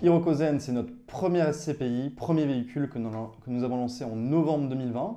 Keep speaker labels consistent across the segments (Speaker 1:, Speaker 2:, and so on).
Speaker 1: Hirokozen, c'est notre première SCPI, premier véhicule que nous avons lancé en novembre 2020.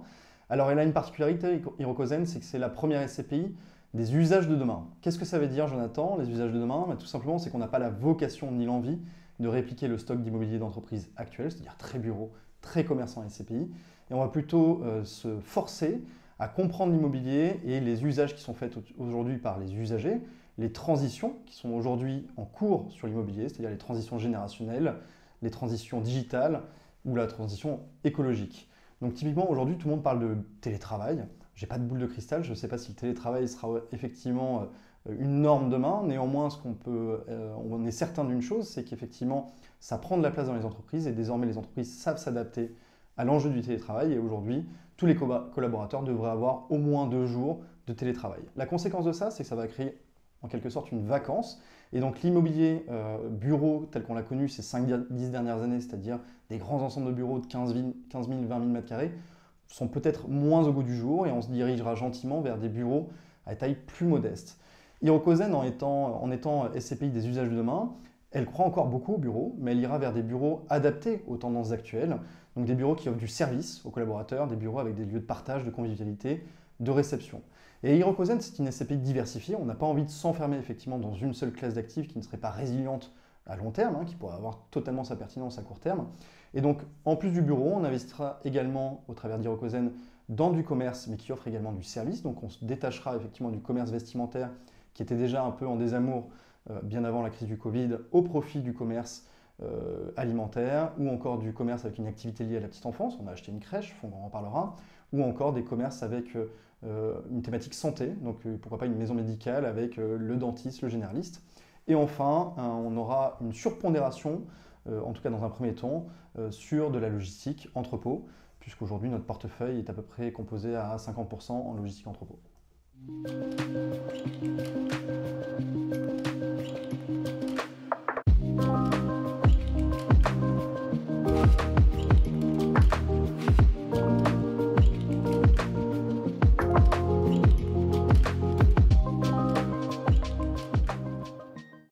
Speaker 1: Alors, elle a une particularité, Hirokozen, c'est que c'est la première SCPI des usages de demain. Qu'est-ce que ça veut dire, Jonathan, les usages de demain? Tout simplement, c'est qu'on n'a pas la vocation ni l'envie de répliquer le stock d'immobilier d'entreprise actuel, c'est-à-dire très bureau, très commerçant SCPI. Et on va plutôt se forcer à comprendre l'immobilier et les usages qui sont faits aujourd'hui par les usagers, les transitions qui sont aujourd'hui en cours sur l'immobilier, c'est-à-dire les transitions générationnelles, les transitions digitales ou la transition écologique. Donc typiquement, aujourd'hui, tout le monde parle de télétravail. Je n'ai pas de boule de cristal, je ne sais pas si le télétravail sera effectivement une norme demain. Néanmoins, on est certain d'une chose, c'est qu'effectivement, ça prend de la place dans les entreprises et désormais, les entreprises savent s'adapter à l'enjeu du télétravail. Et aujourd'hui, tous les collaborateurs devraient avoir au moins 2 jours de télétravail. La conséquence de ça, c'est que ça va créer en quelque sorte une vacance. Et donc l'immobilier bureau tel qu'on l'a connu ces 5-10 dernières années, c'est-à-dire des grands ensembles de bureaux de 15 000, 20 000 m², sont peut-être moins au goût du jour et on se dirigera gentiment vers des bureaux à taille plus modeste. Hirokozen, en étant SCPI des usages de demain, elle croit encore beaucoup aux bureaux, mais elle ira vers des bureaux adaptés aux tendances actuelles, donc des bureaux qui offrent du service aux collaborateurs, des bureaux avec des lieux de partage, de convivialité, de réception. Et Hirokozen, c'est une SCPI diversifiée. On n'a pas envie de s'enfermer effectivement dans une seule classe d'actifs qui ne serait pas résiliente à long terme, qui pourrait avoir totalement sa pertinence à court terme. Et donc, en plus du bureau, on investira également, au travers d'Hirokozen, dans du commerce, mais qui offre également du service. Donc, on se détachera effectivement du commerce vestimentaire, qui était déjà un peu en désamour bien avant la crise du Covid, au profit du commerce alimentaire, ou encore du commerce avec une activité liée à la petite enfance. On a acheté une crèche, on en reparlera, ou encore des commerces avec une thématique santé, donc pourquoi pas une maison médicale avec le dentiste, le généraliste. Et enfin, on aura une surpondération, en tout cas dans un premier temps, sur de la logistique entrepôt, puisqu'aujourd'hui notre portefeuille est à peu près composé à 50% en logistique entrepôt.